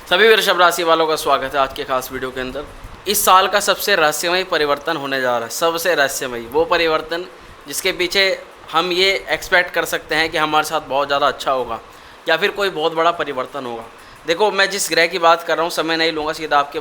सभी वृषभ राशि वालों का स्वागत है आज के खास वीडियो के अंदर। इस साल का सबसे रहस्यमयी परिवर्तन होने जा रहा है, सबसे रहस्यमयी वो परिवर्तन जिसके पीछे हम ये एक्सपेक्ट कर सकते हैं कि हमारे साथ बहुत ज़्यादा अच्छा होगा या फिर कोई बहुत बड़ा परिवर्तन होगा। देखो, मैं जिस ग्रह की बात कर रहा हूँ समय नहीं लूँगा, सीधा आपके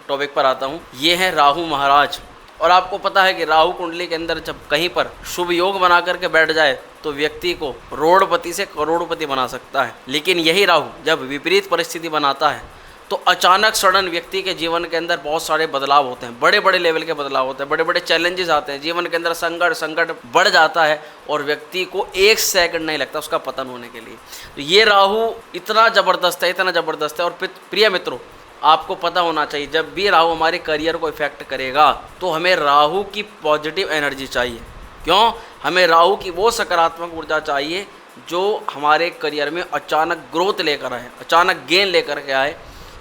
टॉपिक पर आता हूँ। ये है राहु महाराज। और आपको पता है कि राहु कुंडली के अंदर जब कहीं पर शुभ योग बना करके बैठ जाए तो व्यक्ति को रोड़पति से करोड़पति बना सकता है। लेकिन यही राहु जब विपरीत परिस्थिति बनाता है तो अचानक सडन व्यक्ति के जीवन के अंदर बहुत सारे बदलाव होते हैं, बड़े बड़े लेवल के बदलाव होते हैं, बड़े बड़े चैलेंजेस आते हैं, जीवन के अंदर संकट बढ़ जाता है और व्यक्ति को एक सेकंड नहीं लगता उसका पतन होने के लिए। तो ये राहु इतना ज़बरदस्त है, इतना ज़बरदस्त है। और प्रिय मित्रों, आपको पता होना चाहिए जब भी राहु हमारे करियर को इफेक्ट करेगा तो हमें राहु की पॉजिटिव एनर्जी चाहिए। क्यों? हमें राहु की वो सकारात्मक ऊर्जा चाहिए जो हमारे करियर में अचानक ग्रोथ लेकर आए, अचानक गेन लेकर के आए,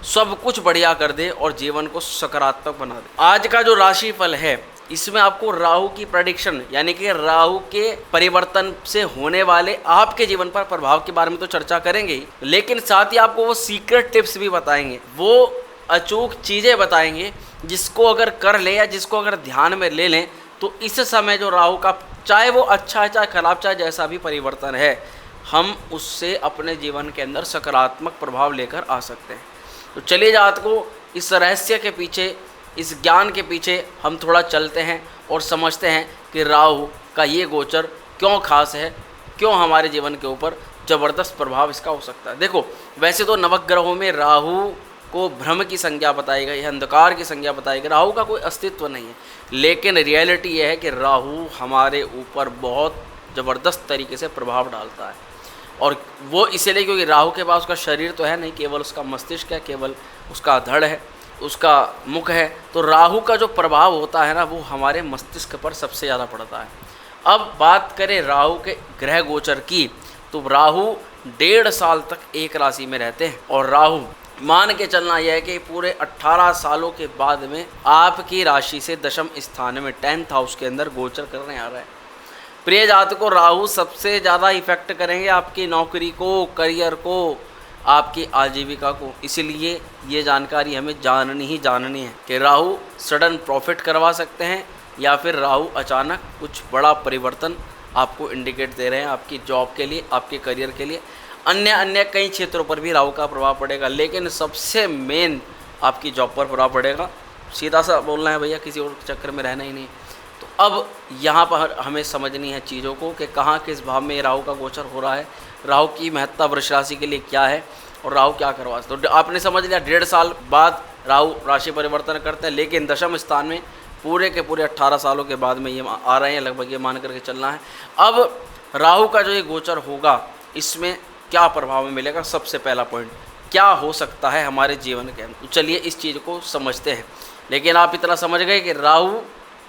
सब कुछ बढ़िया कर दे और जीवन को सकारात्मक बना दे। आज का जो राशिफल है इसमें आपको राहु की प्रेडिक्शन यानी कि राहु के परिवर्तन से होने वाले आपके जीवन पर प्रभाव के बारे में तो चर्चा करेंगे ही, लेकिन साथ ही आपको वो सीक्रेट टिप्स भी बताएंगे, वो अचूक चीज़ें बताएंगे जिसको अगर कर लें या जिसको अगर ध्यान में ले लें तो इस समय जो राहु का, चाहे वो अच्छा है चाहे खराब, चाहे जैसा भी परिवर्तन है, हम उससे अपने जीवन के अंदर सकारात्मक प्रभाव लेकर आ सकते हैं। तो चलिए जात को इस रहस्य के पीछे, इस ज्ञान के पीछे हम थोड़ा चलते हैं और समझते हैं कि राहु का ये गोचर क्यों खास है, क्यों हमारे जीवन के ऊपर ज़बरदस्त प्रभाव इसका हो सकता है। देखो, वैसे तो नवग्रहों में राहु को भ्रम की संज्ञा बताई गई है, अंधकार की संज्ञा बताई गई, राहु का कोई अस्तित्व नहीं है। लेकिन रियलिटी ये है कि राहु हमारे ऊपर बहुत ज़बरदस्त तरीके से प्रभाव डालता है। और वो इसलिए क्योंकि राहु के पास उसका शरीर तो है नहीं, केवल उसका मस्तिष्क है, केवल उसका धड़ है, उसका मुख है। तो राहु का जो प्रभाव होता है ना, वो हमारे मस्तिष्क पर सबसे ज़्यादा पड़ता है। अब बात करें राहु के ग्रह गोचर की, तो राहु 1.5 साल तक एक राशि में रहते हैं। और राहु मान के चलना यह है कि पूरे 18 सालों के बाद में आपकी राशि से दशम स्थान में 10th हाउस के अंदर गोचर करने आ रहा है। प्रिय जातकों को राहु सबसे ज़्यादा इफेक्ट करेंगे आपकी नौकरी को, करियर को, आपकी आजीविका को। इसलिए ये जानकारी हमें जाननी है कि राहु सडन प्रॉफिट करवा सकते हैं या फिर राहु अचानक कुछ बड़ा परिवर्तन आपको इंडिकेट दे रहे हैं आपकी जॉब के लिए, आपके करियर के लिए। अन्य कई क्षेत्रों पर भी राहु का प्रभाव पड़ेगा, लेकिन सबसे मेन आपकी जॉब पर प्रभाव पड़ेगा। सीधा सा बोलना है भैया, किसी और चक्कर में रहना ही नहीं। तो अब यहाँ पर हमें समझनी है चीज़ों को कि कहाँ किस भाव में राहु का गोचर हो रहा है, राहु की महत्ता वृष राशि के लिए क्या है और राहु क्या करवा। तो आपने समझ लिया 1.5 साल बाद राहु राशि परिवर्तन करते हैं, लेकिन दशम स्थान में पूरे के पूरे 18 सालों के बाद में ये आ रहे हैं, लगभग ये मान करके चलना है। अब राहु का जो ये गोचर होगा इसमें क्या प्रभाव मिलेगा, सबसे पहला पॉइंट क्या हो सकता है हमारे जीवन के अंदर। तो चलिए इस चीज़ को समझते हैं। लेकिन आप इतना समझ गए कि राहु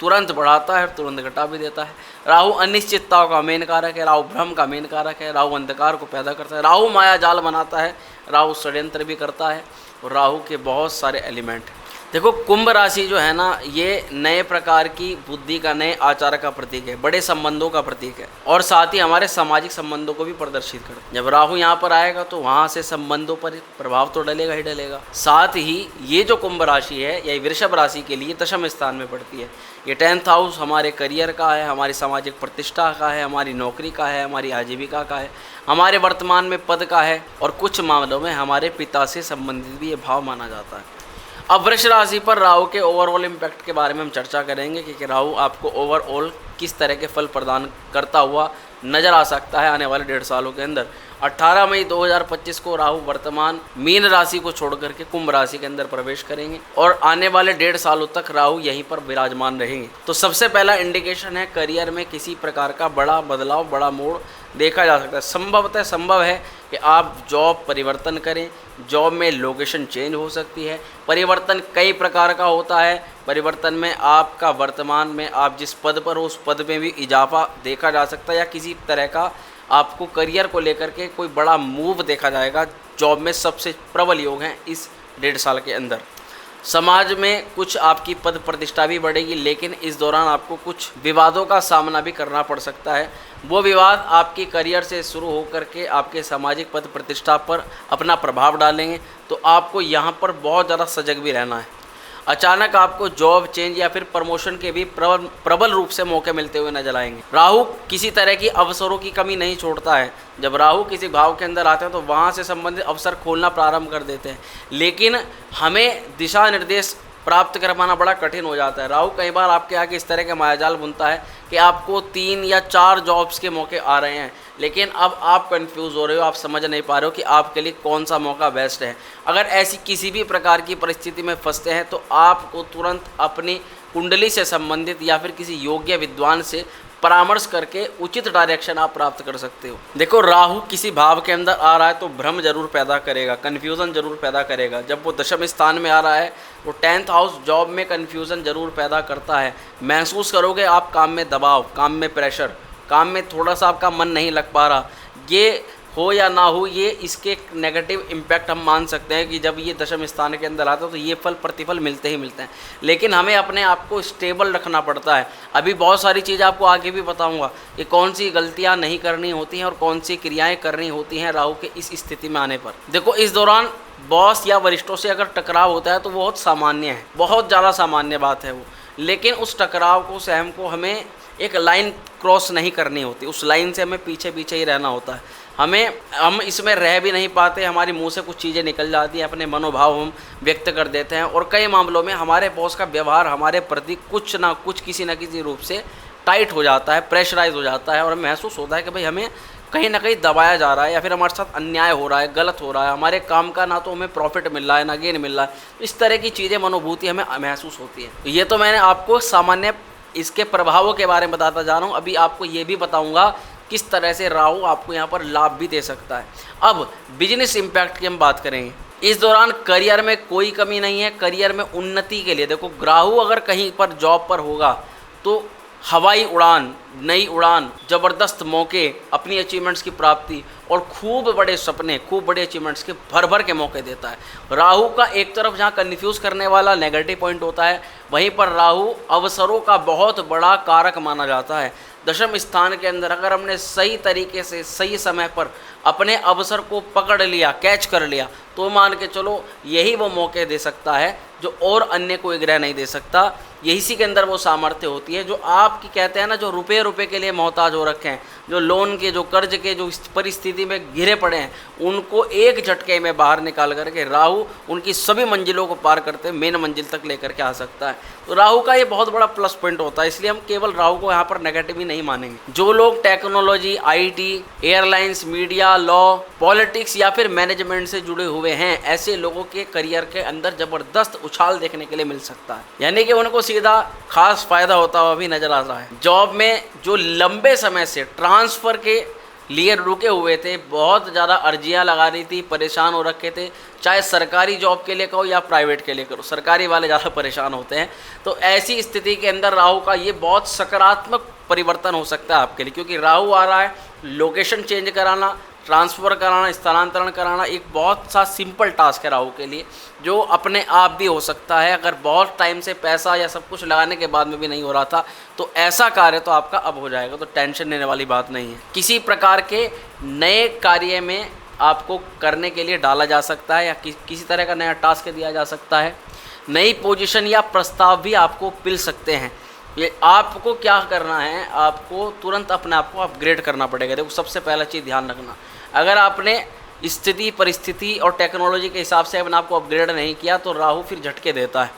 तुरंत बढ़ाता है और तुरंत घटा भी देता है। राहु अनिश्चितताओं का मेन कारक है, राहु भ्रम का मेन कारक है, राहु अंधकार को पैदा करता है, राहु माया जाल बनाता है, राहु षड्यंत्र भी करता है और राहु के बहुत सारे एलिमेंट हैं। देखो, कुंभ राशि जो है ना, ये नए प्रकार की बुद्धि का, नए आचार का प्रतीक है, बड़े संबंधों का प्रतीक है और साथ ही हमारे सामाजिक संबंधों को भी प्रदर्शित करता है। जब राहु यहाँ पर आएगा तो वहाँ से संबंधों पर प्रभाव तो डलेगा ही डलेगा। साथ ही ये जो कुंभ राशि है, यह वृषभ राशि के लिए दशम स्थान में पड़ती है। ये 10th हाउस हमारे करियर का है, हमारी सामाजिक प्रतिष्ठा का है, हमारी नौकरी का है, हमारी आजीविका का है, हमारे वर्तमान में पद का है और कुछ मामलों में हमारे पिता से संबंधित भी ये भाव माना जाता है। अब वृष राशि पर राहु के ओवरऑल इम्पैक्ट के बारे में हम चर्चा करेंगे कि राहु आपको ओवरऑल किस तरह के फल प्रदान करता हुआ नज़र आ सकता है आने वाले 1.5 सालों के अंदर। 18 मई 2025 को राहु वर्तमान मीन राशि को छोड़ करके कुंभ राशि के अंदर प्रवेश करेंगे और आने वाले 1.5 सालों तक राहु यहीं पर विराजमान रहेंगे। तो सबसे पहला इंडिकेशन है करियर में किसी प्रकार का बड़ा बदलाव, बड़ा मोड़ देखा जा सकता है। संभवतः संभव है कि आप जॉब परिवर्तन करें, जॉब में लोकेशन चेंज हो सकती है। परिवर्तन कई प्रकार का होता है। परिवर्तन में आपका वर्तमान में आप जिस पद पर हो उस पद में भी इजाफा देखा जा सकता है या किसी तरह का आपको करियर को लेकर के कोई बड़ा मूव देखा जाएगा। जॉब में सबसे प्रबल योग हैं इस 1.5 साल के अंदर। समाज में कुछ आपकी पद प्रतिष्ठा भी बढ़ेगी, लेकिन इस दौरान आपको कुछ विवादों का सामना भी करना पड़ सकता है। वो विवाद आपके करियर से शुरू होकर के आपके सामाजिक पद प्रतिष्ठा पर अपना प्रभाव डालेंगे, तो आपको यहाँ पर बहुत ज़्यादा सजग भी रहना है। अचानक आपको जॉब चेंज या फिर प्रमोशन के भी प्रबल रूप से मौके मिलते हुए नजर आएंगे। राहु किसी तरह की अवसरों की कमी नहीं छोड़ता है। जब राहु किसी भाव के अंदर आते हैं तो वहाँ से संबंधित अवसर खोलना प्रारंभ कर देते हैं, लेकिन हमें दिशा निर्देश प्राप्त कर पाना बड़ा कठिन हो जाता है। राहु कई बार आपके आगे इस तरह के मायाजाल बुनता है कि आपको 3 या 4 जॉब्स के मौके आ रहे हैं, लेकिन अब आप कंफ्यूज हो रहे हो, आप समझ नहीं पा रहे हो कि आपके लिए कौन सा मौका बेस्ट है। अगर ऐसी किसी भी प्रकार की परिस्थिति में फंसते हैं तो आपको तुरंत अपनी कुंडली से संबंधित या फिर किसी योग्य विद्वान से परामर्श करके उचित डायरेक्शन आप प्राप्त कर सकते हो। देखो, राहु किसी भाव के अंदर आ रहा है तो भ्रम जरूर पैदा करेगा, कन्फ्यूज़न जरूर पैदा करेगा। जब वो दशम स्थान में आ रहा है तो 10th हाउस जॉब में कन्फ्यूज़न जरूर पैदा करता है। महसूस करोगे आप काम में दबाव, काम में प्रेशर, काम में थोड़ा सा आपका मन नहीं लग पा रहा। ये हो या ना हो, ये इसके नेगेटिव इम्पैक्ट हम मान सकते हैं कि जब ये दशम स्थान के अंदर आता है तो ये फल प्रतिफल मिलते ही मिलते हैं, लेकिन हमें अपने आप को स्टेबल रखना पड़ता है। अभी बहुत सारी चीज़ें आपको आगे भी बताऊंगा कि कौन सी गलतियां नहीं करनी होती हैं और कौन सी क्रियाएं करनी होती हैं राहु के इस स्थिति में आने पर। देखो, इस दौरान बॉस या वरिष्ठों से अगर टकराव होता है तो बहुत सामान्य है, बहुत ज़्यादा सामान्य बात है वो, लेकिन उस टकराव को सहम को हमें एक लाइन क्रॉस नहीं करनी होती, उस लाइन से हमें पीछे पीछे ही रहना होता है। हम इसमें रह भी नहीं पाते, हमारी मुंह से कुछ चीज़ें निकल जाती हैं, अपने मनोभाव हम व्यक्त कर देते हैं और कई मामलों में हमारे बॉस का व्यवहार हमारे प्रति कुछ ना कुछ किसी न किसी रूप से टाइट हो जाता है, प्रेशराइज हो जाता है और महसूस होता है कि भाई हमें कहीं ना कहीं दबाया जा रहा है या फिर हमारे साथ अन्याय हो रहा है, गलत हो रहा है, हमारे काम का ना तो हमें प्रॉफिट मिल रहा है ना गेन मिल रहा है। इस तरह की चीज़ें, मनोभूति हमें महसूस होती है। ये तो मैंने आपको सामान्य इसके प्रभावों के बारे में बताता जा रहा हूँ। अभी आपको ये भी बताऊँगा किस तरह से राहु आपको यहाँ पर लाभ भी दे सकता है। अब बिजनेस इम्पैक्ट की हम बात करेंगे। इस दौरान करियर में कोई कमी नहीं है। करियर में उन्नति के लिए देखो, राहु अगर कहीं पर जॉब पर होगा तो हवाई उड़ान, नई उड़ान, ज़बरदस्त मौके, अपनी अचीवमेंट्स की प्राप्ति और खूब बड़े सपने, खूब बड़े अचीवमेंट्स के भर भर के मौके देता है। राहु का एक तरफ जहाँ कन्फ्यूज़ करने वाला नेगेटिव पॉइंट होता है, वहीं पर राहु अवसरों का बहुत बड़ा कारक माना जाता है। दशम स्थान के अंदर अगर हमने सही तरीके से सही समय पर अपने अवसर को पकड़ लिया, कैच कर लिया, तो मान के चलो यही वो मौके दे सकता है जो और अन्य कोई ग्रह नहीं दे सकता। यही सी के अंदर वो सामर्थ्य होती है जो आपकी, कहते हैं ना, जो रुपए के लिए मोहताज हो रखे हैं, जो लोन के, जो कर्ज के, जो परिस्थिति में घिरे पड़े हैं, उनको एक झटके में बाहर निकाल करके राहु उनकी सभी मंजिलों को पार करते मेन मंजिल तक लेकर के आ सकता है। तो राहु का ये बहुत बड़ा प्लस पॉइंट होता है, इसलिए हम केवल राहु को यहाँ पर नेगेटिव ही नहीं मानेंगे। जो लोग technology, IT, airlines, media, law, politics या फिर मैनेजमेंट से जुड़े हुए हैं, ऐसे लोगों के करियर के अंदर जबरदस्त उछाल देखने के लिए मिल सकता है, यानी कि उनको सीधा खास फायदा होता हुआ भी नजर आ रहा है। जॉब में जो लंबे समय से ट्रांसफ़र के लिए रुके हुए थे, बहुत ज़्यादा अर्जियां लगा रही थी, परेशान हो रखे थे, चाहे सरकारी जॉब के लिए कहो या प्राइवेट के लिए करो, सरकारी वाले ज़्यादा परेशान होते हैं। तो ऐसी स्थिति के अंदर राहु का ये बहुत सकारात्मक परिवर्तन हो सकता है आपके लिए, क्योंकि राहु आ रहा है, लोकेशन चेंज कराना, ट्रांसफ़र कराना, स्थानांतरण कराना एक बहुत सा सिंपल टास्क है राहु के लिए, जो अपने आप भी हो सकता है। अगर बहुत टाइम से पैसा या सब कुछ लगाने के बाद में भी नहीं हो रहा था तो ऐसा कार्य तो आपका अब हो जाएगा, तो टेंशन लेने वाली बात नहीं है। किसी प्रकार के नए कार्य में आपको करने के लिए डाला जा सकता है या किसी तरह का नया टास्क दिया जा सकता है। नई पोजीशन या प्रस्ताव भी आपको मिल सकते हैं। ये आपको क्या करना है, आपको तुरंत अपने आप को अपग्रेड करना पड़ेगा। देखो, सबसे पहला चीज़ ध्यान रखना, अगर आपने स्थिति, परिस्थिति और टेक्नोलॉजी के हिसाब से अपने आप को अपग्रेड नहीं किया तो राहु फिर झटके देता है।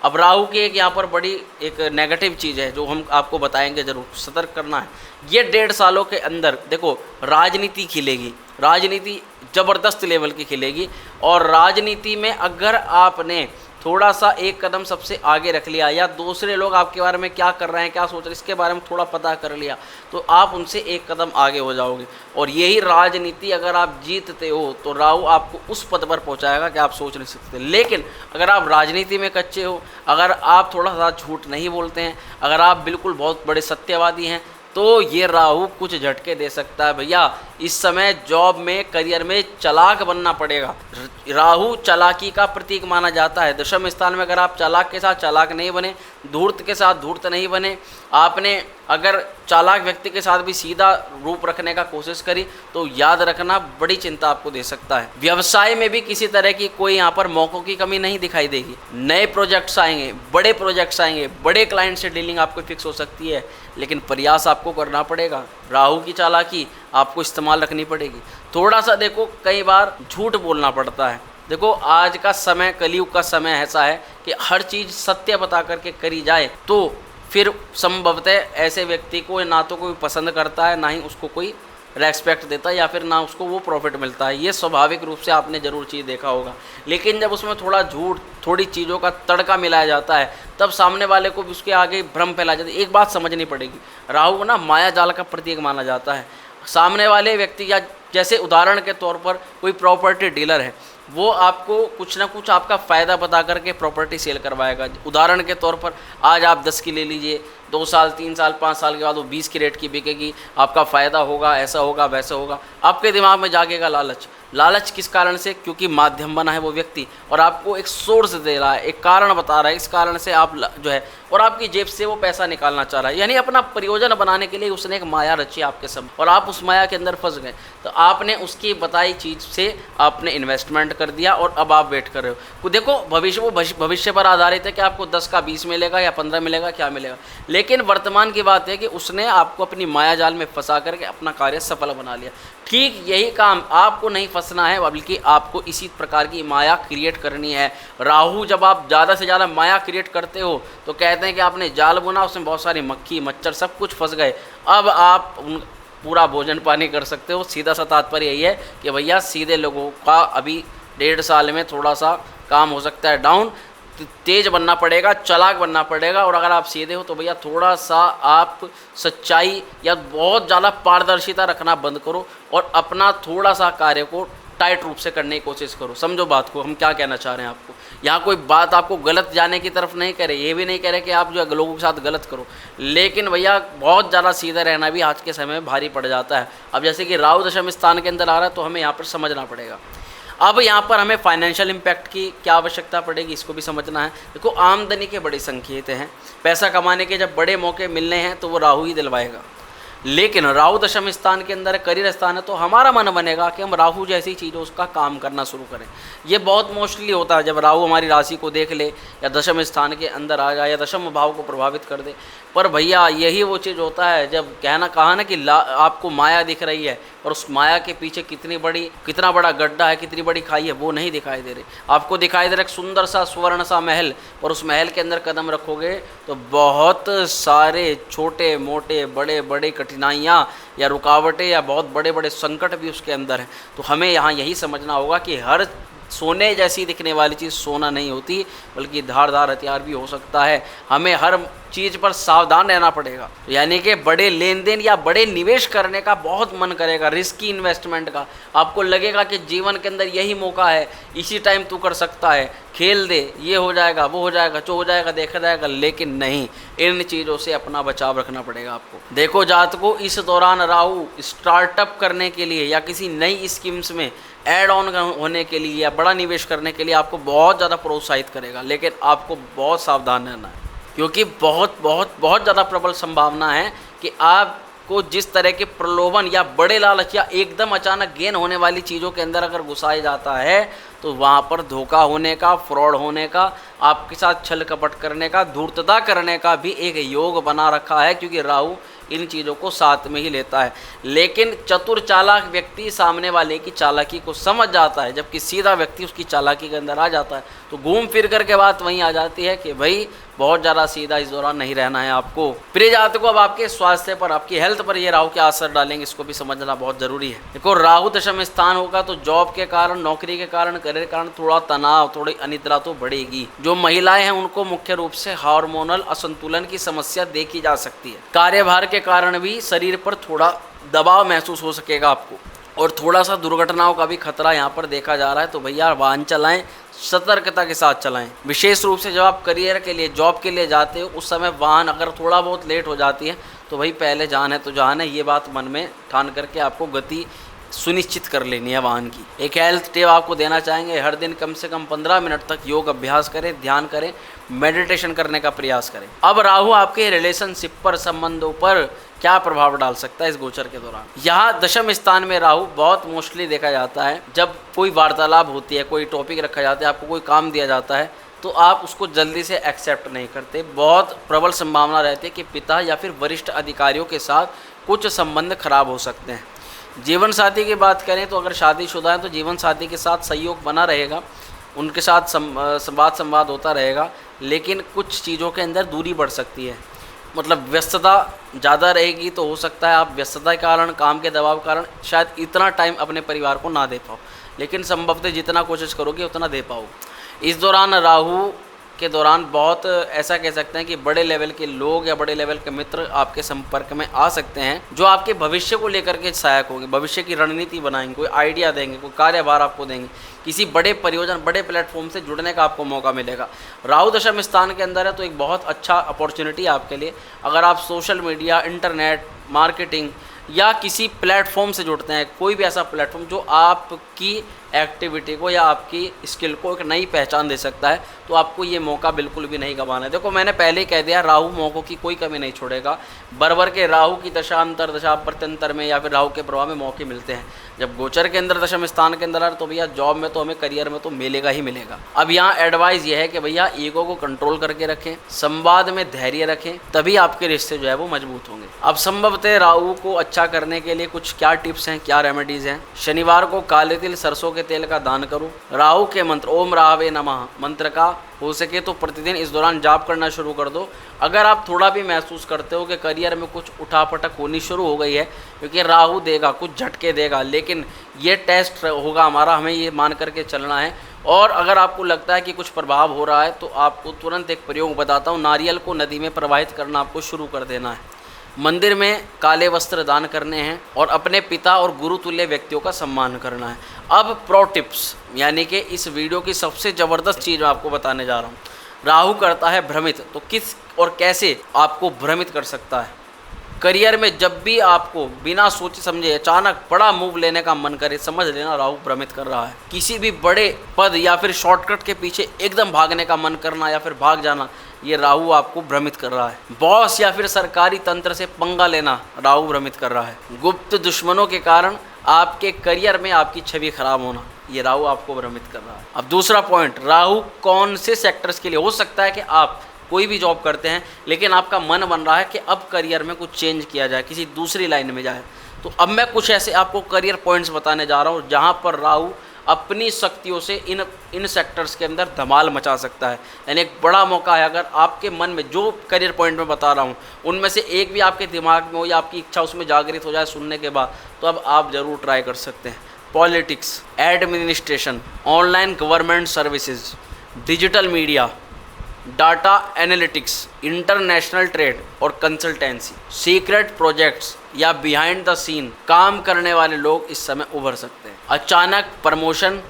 अब राहु की एक यहाँ पर बड़ी एक नेगेटिव चीज़ है जो हम आपको बताएंगे, ज़रूर सतर्क करना है। ये 1.5 सालों के अंदर देखो राजनीति खिलेगी, राजनीति ज़बरदस्त लेवल की खिलेगी, और राजनीति में अगर आपने थोड़ा सा एक कदम सबसे आगे रख लिया या दूसरे लोग आपके बारे में क्या कर रहे हैं, क्या सोच रहे हैं, इसके बारे में थोड़ा पता कर लिया, तो आप उनसे एक कदम आगे हो जाओगे। और यही राजनीति अगर आप जीतते हो तो राहु आपको उस पद पर पहुंचाएगा कि आप सोच नहीं सकते। लेकिन अगर आप राजनीति में कच्चे हो, अगर आप थोड़ा सा झूठ नहीं बोलते हैं, अगर आप बिल्कुल बहुत बड़े सत्यवादी हैं, तो ये राहु कुछ झटके दे सकता है भैया। इस समय जॉब में, करियर में चालाक बनना पड़ेगा। राहु चालाकी का प्रतीक माना जाता है। दशम स्थान में अगर आप चालाक के साथ चालाक नहीं बने, धूर्त के साथ धूर्त नहीं बने, आपने अगर चालाक व्यक्ति के साथ भी सीधा रूप रखने का कोशिश करी, तो याद रखना बड़ी चिंता आपको दे सकता है। व्यवसाय में भी किसी तरह की कोई यहाँ पर मौक़ों की कमी नहीं दिखाई देगी। नए प्रोजेक्ट्स आएंगे, बड़े प्रोजेक्ट्स आएंगे, बड़े क्लाइंट से डीलिंग आपको फिक्स हो सकती है, लेकिन प्रयास आपको करना पड़ेगा। राहु की चालाकी आपको इस्तेमाल रखनी पड़ेगी। थोड़ा सा देखो, कई बार झूठ बोलना पड़ता है। देखो आज का समय, कलयुग का समय ऐसा है कि हर चीज़ सत्य बता करके करी जाए तो फिर संभवतः ऐसे व्यक्ति को ना तो कोई पसंद करता है, ना ही उसको कोई रेस्पेक्ट देता है, या फिर ना उसको वो प्रॉफिट मिलता है। ये स्वाभाविक रूप से आपने ज़रूर चीज़ देखा होगा। लेकिन जब उसमें थोड़ा झूठ, थोड़ी चीज़ों का तड़का मिलाया जाता है, तब सामने वाले को भी उसके आगे भ्रम फैलाया जाता है। एक बात समझनी पड़ेगी, राहु ना माया जाल का प्रतीक माना जाता है। सामने वाले व्यक्ति, या जैसे उदाहरण के तौर पर कोई प्रॉपर्टी डीलर है, वो आपको कुछ ना कुछ आपका फ़ायदा बता करके प्रॉपर्टी सेल करवाएगा। उदाहरण के तौर पर आज आप 10 की ले लीजिए, 2 साल, 3 साल, 5 साल के बाद वो 20 की रेट की बिकेगी, आपका फ़ायदा होगा, ऐसा होगा, वैसा होगा। आपके दिमाग में जागेगा लालच। लालच किस कारण से? क्योंकि माध्यम बना है वो व्यक्ति और आपको एक सोर्स दे रहा है, एक कारण बता रहा है, इस कारण से आप जो है, और आपकी जेब से वो पैसा निकालना चाह रहा है। यानी अपना प्रयोजन बनाने के लिए उसने एक माया रची आपके सब, और आप उस माया के अंदर फंस गए। तो आपने उसकी बताई चीज़ से आपने इन्वेस्टमेंट कर दिया और अब आप वेट कर रहे हो। देखो भविष्य पर आधारित है कि आपको 10 का 20 मिलेगा या 15 मिलेगा, क्या मिलेगा। लेकिन वर्तमान की बात है कि उसने आपको अपनी माया जाल में फंसा करके अपना कार्य सफल बना लिया। ठीक यही काम आपको नहीं फंसना है, बल्कि आपको इसी प्रकार की माया क्रिएट करनी है। राहु जब आप ज़्यादा से ज़्यादा माया क्रिएट करते हो तो कहते हैं कि आपने जाल बुना, उसमें बहुत सारी मक्खी मच्छर सब कुछ फंस गए, अब आप पूरा भोजन पानी कर सकते हो। सीधा सा तात्पर्य यही है कि भैया सीधे लोगों का अभी 1.5 साल में थोड़ा सा काम हो सकता है डाउन, तेज बनना पड़ेगा, चालाक बनना पड़ेगा। और अगर आप सीधे हो तो भैया थोड़ा सा आप सच्चाई या बहुत ज़्यादा पारदर्शिता रखना बंद करो और अपना थोड़ा सा कार्य को टाइट रूप से करने की कोशिश करो। समझो बात को, हम क्या कहना चाह रहे हैं आपको। यहाँ कोई बात आपको गलत जाने की तरफ नहीं करे, ये भी नहीं कह रहे कि आप जो है लोगों के साथ गलत करो, लेकिन भैया बहुत ज़्यादा सीधा रहना भी आज के समय में भारी पड़ जाता है। अब जैसे कि राहु दशम स्थान के अंदर आ रहा है तो हमें यहाँ पर समझना पड़ेगा। अब यहाँ पर हमें फाइनेंशियल इम्पैक्ट की क्या आवश्यकता पड़ेगी, इसको भी समझना है। देखो आमदनी के बड़े संकेत हैं, पैसा कमाने के जब बड़े मौके मिलने हैं तो वो राहु ही दिलवाएगा। लेकिन राहु दशम स्थान के अंदर करियर स्थान है तो हमारा मन बनेगा कि हम राहु जैसी चीज़ों उसका काम करना शुरू करें। ये बहुत मोस्टली होता है जब राहु हमारी राशि को देख ले या दशम स्थान के अंदर आ जाए या दशम भाव को प्रभावित कर दे। पर भैया यही वो चीज़ होता है जब कहा ना कि आपको माया दिख रही है और उस माया के पीछे कितना बड़ा गड्ढा है, कितनी बड़ी खाई है, वो नहीं दिखाई दे रही। आपको दिखाई दे रहा है एक सुंदर सा स्वर्ण सा महल, और उस महल के अंदर कदम रखोगे तो बहुत सारे छोटे मोटे बड़े बड़े कठिनाइयाँ या रुकावटें या बहुत बड़े बड़े संकट भी उसके अंदर हैं। तो हमें यहाँ यही समझना होगा कि हर सोने जैसी दिखने वाली चीज़ सोना नहीं होती, बल्कि धारदार हथियार भी हो सकता है। हमें हर चीज़ पर सावधान रहना पड़ेगा। यानी कि बड़े लेन देन या बड़े निवेश करने का बहुत मन करेगा, रिस्की इन्वेस्टमेंट का। आपको लगेगा कि जीवन के अंदर यही मौका है, इसी टाइम तू कर सकता है, खेल दे, ये हो जाएगा, वो हो जाएगा, जो हो जाएगा देखा जाएगा। लेकिन नहीं, इन चीज़ों से अपना बचाव रखना पड़ेगा आपको। देखो जातकों, इस दौरान राहु स्टार्टअप करने के लिए या किसी नई स्कीम्स में ऐड ऑन होने के लिए या बड़ा निवेश करने के लिए आपको बहुत ज़्यादा प्रोत्साहित करेगा। लेकिन आपको बहुत सावधान रहना है, क्योंकि बहुत बहुत बहुत ज़्यादा प्रबल संभावना है कि आपको जिस तरह के प्रलोभन या बड़े लालच या एकदम अचानक गेन होने वाली चीज़ों के अंदर अगर घुसाया जाता है तो वहाँ पर धोखा होने का, फ्रॉड होने का, आपके साथ छल कपट करने का, धूर्तता करने का भी एक योग बना रखा है, क्योंकि राहु इन चीज़ों को साथ में ही लेता है। लेकिन चतुर चालाक व्यक्ति सामने वाले की चालाकी को समझ जाता है, जबकि सीधा व्यक्ति उसकी चालाकी के अंदर आ जाता है। तो घूम फिर कर के बात वहीं आ जाती है कि भाई बहुत ज़्यादा सीधा इस दौरान नहीं रहना है आपको। प्रिय जातकों, अब आपके स्वास्थ्य पर, आपकी हेल्थ पर ये राहु क्या असर डालेंगे, इसको भी समझना बहुत ज़रूरी है। देखो राहु दशम स्थान होगा तो जॉब के कारण, नौकरी के कारण, करियर के कारण थोड़ा तनाव, थोड़ी अनिद्रा तो बढ़ेगी। जो महिलाएं हैं उनको मुख्य रूप से हार्मोनल असंतुलन की समस्या देखी जा सकती है। कार्यभार के कारण भी शरीर पर थोड़ा दबाव महसूस हो सकेगा आपको, और थोड़ा सा दुर्घटनाओं का भी खतरा यहाँ पर देखा जा रहा है। तो भैया वाहन चलाएं, सतर्कता के साथ चलाएं। विशेष रूप से जब आप करियर के लिए, जॉब के लिए जाते हो, उस समय वाहन अगर थोड़ा बहुत लेट हो जाती है तो भाई पहले जान है तो जान है, ये बात मन में ठान करके आपको गति सुनिश्चित कर लेनी है वाहन की। एक हेल्थ टिप आपको देना चाहेंगे, हर दिन कम से कम 15 मिनट तक योग अभ्यास करें, ध्यान करें, मेडिटेशन करने का प्रयास करें। अब राहु आपके रिलेशनशिप पर, संबंधों पर क्या प्रभाव डाल सकता है इस गोचर के दौरान। यहाँ दशम स्थान में राहु बहुत मोस्टली देखा जाता है, जब कोई वार्तालाप होती है, कोई टॉपिक रखा जाता है, आपको कोई काम दिया जाता है तो आप उसको जल्दी से एक्सेप्ट नहीं करते। बहुत प्रबल संभावना रहती है कि पिता या फिर वरिष्ठ अधिकारियों के साथ कुछ संबंध खराब हो सकते हैं। जीवन साथी की बात करें तो अगर शादीशुदा है तो जीवन साथी के साथ सहयोग बना रहेगा, उनके साथ संवाद होता रहेगा, लेकिन कुछ चीज़ों के अंदर दूरी बढ़ सकती है। मतलब व्यस्तता ज़्यादा रहेगी तो हो सकता है आप व्यस्तता के कारण, काम के दबाव के कारण शायद इतना टाइम अपने परिवार को ना दे पाओ, लेकिन संभवतः जितना कोशिश करोगे उतना दे पाओ। इस दौरान राहु के दौरान बहुत ऐसा कह सकते हैं कि बड़े लेवल के लोग या बड़े लेवल के मित्र आपके संपर्क में आ सकते हैं, जो आपके भविष्य को लेकर के सहायक होंगे, भविष्य की रणनीति बनाएंगे, कोई आइडिया देंगे, कोई कार्यभार आपको देंगे, किसी बड़े परियोजना, बड़े प्लेटफॉर्म से जुड़ने का आपको मौका मिलेगा। राहु दशम स्थान के अंदर है तो एक बहुत अच्छा अपॉर्चुनिटी आपके लिए। अगर आप सोशल मीडिया, इंटरनेट मार्केटिंग या किसी प्लेटफॉर्म से जुड़ते हैं, कोई भी ऐसा प्लेटफॉर्म जो आपकी एक्टिविटी को या आपकी स्किल को एक नई पहचान दे सकता है, तो आपको ये मौका बिल्कुल भी नहीं गंवाना है। देखो मैंने पहले ही कह दिया, राहु मौक़ों की कोई कमी नहीं छोड़ेगा। बरबर के राहु की दशा, अंतर दशा, प्रत्यंतर में या फिर राहु के प्रभाव में मौके मिलते हैं। जब गोचर के अंदर दशम स्थान के अंदर तो भैया जॉब में तो हमें, करियर में तो मिलेगा ही मिलेगा। अब यहाँ एडवाइस ये है कि भैया ईगो को कंट्रोल करके रखें, संवाद में धैर्य रखें, तभी आपके रिश्ते जो है वो मजबूत होंगे। अब संभवतः राहु को अच्छा करने के लिए कुछ क्या टिप्स हैं, क्या रेमेडीज़ हैं। शनिवार को काले तिल, सरसों के तेल का दान करो। राहु के मंत्र ओम राहवे नमः मंत्र का हो सके तो प्रतिदिन इस दौरान जाप करना शुरू कर दो। अगर आप थोड़ा भी महसूस करते हो कि करियर में कुछ उठापटक होनी शुरू हो गई है, क्योंकि राहु देगा, कुछ झटके देगा, लेकिन ये टेस्ट होगा हमारा, हमें ये मान करके चलना है। और अगर आपको लगता है कि कुछ प्रभाव हो रहा है तो आपको तुरंत एक प्रयोग बताता हूँ, नारियल को नदी में प्रवाहित करना आपको शुरू कर देना है। मंदिर में काले वस्त्र दान करने हैं और अपने पिता और गुरु तुल्य व्यक्तियों का सम्मान करना है। अब प्रो टिप्स, यानी कि इस वीडियो की सबसे ज़बरदस्त चीज़ मैं आपको बताने जा रहा हूँ। राहु करता है भ्रमित, तो किस और कैसे आपको भ्रमित कर सकता है। करियर में जब भी आपको बिना सोचे समझे अचानक बड़ा मूव लेने का मन करे, समझ लेना राहु भ्रमित कर रहा है। किसी भी बड़े पद या फिर शॉर्टकट के पीछे एकदम भागने का मन करना या फिर भाग जाना, ये राहु आपको भ्रमित कर रहा है। बॉस या फिर सरकारी तंत्र से पंगा लेना राहु भ्रमित कर रहा है। गुप्त दुश्मनों के कारण आपके करियर में आपकी छवि खराब होना, ये राहु आपको भ्रमित कर रहा है। अब दूसरा पॉइंट, राहु कौन से सेक्टर्स के लिए। हो सकता है कि आप कोई भी जॉब करते हैं लेकिन आपका मन बन रहा है कि अब करियर में कुछ चेंज किया जाए, किसी दूसरी लाइन में जाए। तो अब मैं कुछ ऐसे आपको करियर पॉइंट्स बताने जा रहा हूँ जहाँ पर राहु अपनी शक्तियों से इन सेक्टर्स के अंदर धमाल मचा सकता है। यानी एक बड़ा मौका है। अगर आपके मन में जो करियर पॉइंट मैं बता रहा हूँ उनमें से एक भी आपके दिमाग में हो या आपकी इच्छा उसमें जागृत हो जाए सुनने के बाद, तो अब आप ज़रूर ट्राई कर सकते हैं। Politics, administration, online government services, digital media, data analytics, international trade और कंसल्टेंसी, सीक्रेट प्रोजेक्ट्स या बिहाइंड द सीन काम करने वाले लोग इस समय उभर सकते हैं। अचानक प्रमोशन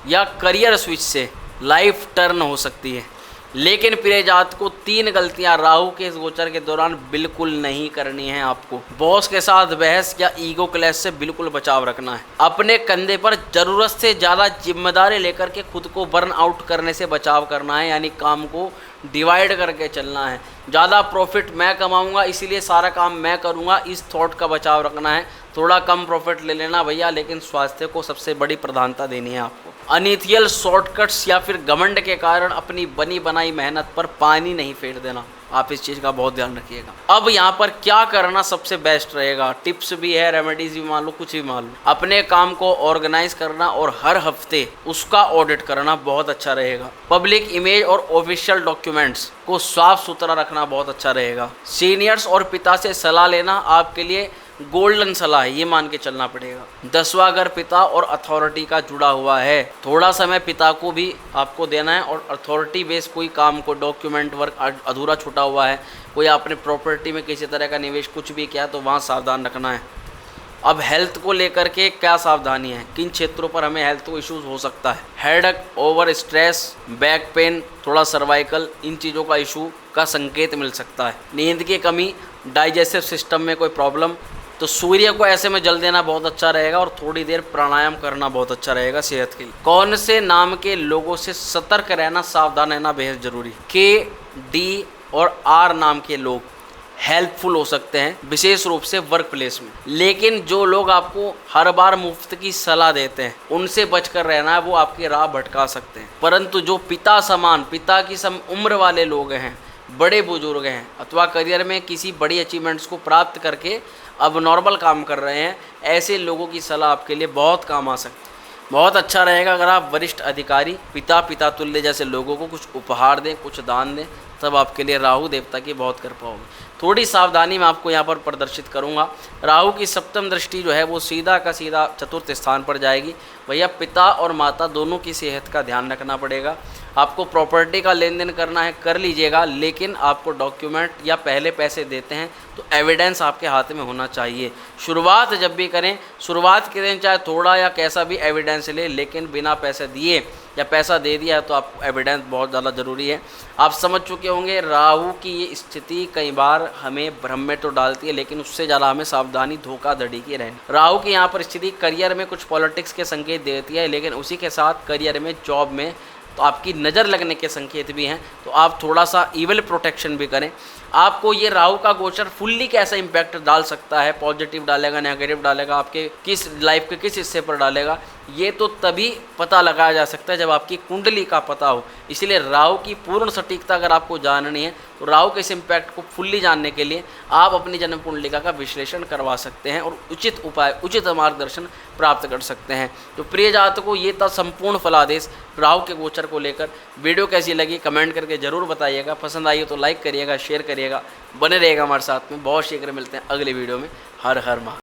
या करियर स्विच से लाइफ टर्न हो सकती है। लेकिन प्रिय जात को 3 गलतियां राहु के इस गोचर के दौरान बिल्कुल नहीं करनी है। आपको बॉस के साथ बहस या ईगो क्लैश से बिल्कुल बचाव रखना है। अपने कंधे पर ज़रूरत से ज़्यादा जिम्मेदारी लेकर के खुद को बर्न आउट करने से बचाव करना है, यानी काम को डिवाइड करके चलना है। ज़्यादा प्रॉफिट मैं कमाऊंगा इसलिए सारा काम मैं करूंगा, इस थॉट का बचाव रखना है। थोड़ा कम प्रॉफिट ले लेना भैया, लेकिन स्वास्थ्य को सबसे बड़ी प्रधानता देनी है आपको। अनइथियल शॉर्टकट्स या फिर घमंड के कारण अपनी बनी बनाई मेहनत पर पानी नहीं फेर देना। आप इस चीज़ का बहुत ध्यान रखिएगा। अब यहाँ पर क्या करना सबसे बेस्ट रहेगा, टिप्स भी है, रेमेडीज भी मान लो, कुछ भी मान लो। अपने काम को ऑर्गेनाइज करना और हर हफ्ते उसका ऑडिट करना बहुत अच्छा रहेगा। पब्लिक इमेज और ऑफिशियल डॉक्यूमेंट्स को साफ सुथरा रखना बहुत अच्छा रहेगा। सीनियर्स और पिता से सलाह लेना आपके लिए गोल्डन सलाह है, ये मान के चलना पड़ेगा। 10वां घर पिता और अथॉरिटी का जुड़ा हुआ है, थोड़ा समय पिता को भी आपको देना है। और अथॉरिटी बेस कोई काम को, डॉक्यूमेंट वर्क अधूरा छूटा हुआ है, कोई आपने प्रॉपर्टी में किसी तरह का निवेश कुछ भी किया तो वहाँ सावधान रखना है। अब हेल्थ को लेकर के क्या सावधानी है, किन क्षेत्रों पर हमें हेल्थ को इश्यूज हो सकता है। Headache, over stress, back pain, थोड़ा सर्वाइकल, इन चीज़ों का इशू का संकेत मिल सकता है। नींद की कमी, डाइजेस्टिव सिस्टम में कोई प्रॉब्लम, तो सूर्य को ऐसे में जल देना बहुत अच्छा रहेगा और थोड़ी देर प्राणायाम करना बहुत अच्छा रहेगा सेहत के लिए। कौन से नाम के लोगों से सतर्क रहना, सावधान रहना बेहद जरूरी। के, डी और आर नाम के लोग हेल्पफुल हो सकते हैं, विशेष रूप से वर्क प्लेस में। लेकिन जो लोग आपको हर बार मुफ्त की सलाह देते हैं उनसे बचकर रहना है, वो आपकी राह भटका सकते हैं। परंतु जो पिता समान, पिता की सम उम्र वाले लोग हैं, बड़े बुजुर्ग हैं, अथवा करियर में किसी बड़ी अचीवमेंट्स को प्राप्त करके अब नॉर्मल काम कर रहे हैं, ऐसे लोगों की सलाह आपके लिए बहुत काम आ सकती है। बहुत अच्छा रहेगा अगर आप वरिष्ठ अधिकारी, पिता तुल्य जैसे लोगों को कुछ उपहार दें, कुछ दान दें, तब आपके लिए राहु देवता की बहुत कर पाओगे। थोड़ी सावधानी मैं आपको यहाँ पर प्रदर्शित करूँगा। राहु की सप्तम दृष्टि जो है वो सीधा का सीधा चतुर्थ स्थान पर जाएगी। भैया पिता और माता दोनों की सेहत का ध्यान रखना पड़ेगा। आपको प्रॉपर्टी का लेन देन करना है, कर लीजिएगा, लेकिन आपको डॉक्यूमेंट या पहले पैसे देते हैं तो एविडेंस आपके हाथ में होना चाहिए। शुरुआत जब भी करें, शुरुआत करें चाहे थोड़ा या कैसा भी एविडेंस ले, लेकिन बिना पैसे दिए या पैसा दे दिया है तो आप एविडेंस बहुत ज़्यादा ज़रूरी है। आप समझ चुके होंगे राहु की ये स्थिति कई बार हमें भ्रम में तो डालती है, लेकिन उससे ज़्यादा हमें सावधानी धोखाधड़ी की रहनी। राहु की यहाँ पर स्थिति करियर में कुछ पॉलिटिक्स के संकेत देती है, लेकिन उसी के साथ करियर में, जॉब में तो आपकी नज़र लगने के संकेत भी हैं। तो आप थोड़ा सा ईवल प्रोटेक्शन भी करें। आपको ये राहु का गोचर फुल्ली कैसा इम्पैक्ट डाल सकता है, पॉजिटिव डालेगा, नेगेटिव डालेगा, आपके किस लाइफ के किस हिस्से पर डालेगा, ये तो तभी पता लगाया जा सकता है जब आपकी कुंडली का पता हो। इसलिए राहु की पूर्ण सटीकता अगर आपको जाननी है तो राहु के इस इम्पैक्ट को फुल्ली जानने के लिए आप अपनी जन्म कुंडलिका का विश्लेषण करवा सकते हैं और उचित उपाय, उचित मार्गदर्शन प्राप्त कर सकते हैं। तो प्रिय जातकों, ये था संपूर्ण फलादेश राहु के गोचर को लेकर। वीडियो कैसी लगी कमेंट करके ज़रूर बताइएगा। पसंद आई हो तो लाइक करिएगा, शेयर करिएगा, बने रहेगा हमारे साथ में। बहुत शीघ्र मिलते हैं अगले वीडियो में। हर हर महादेव।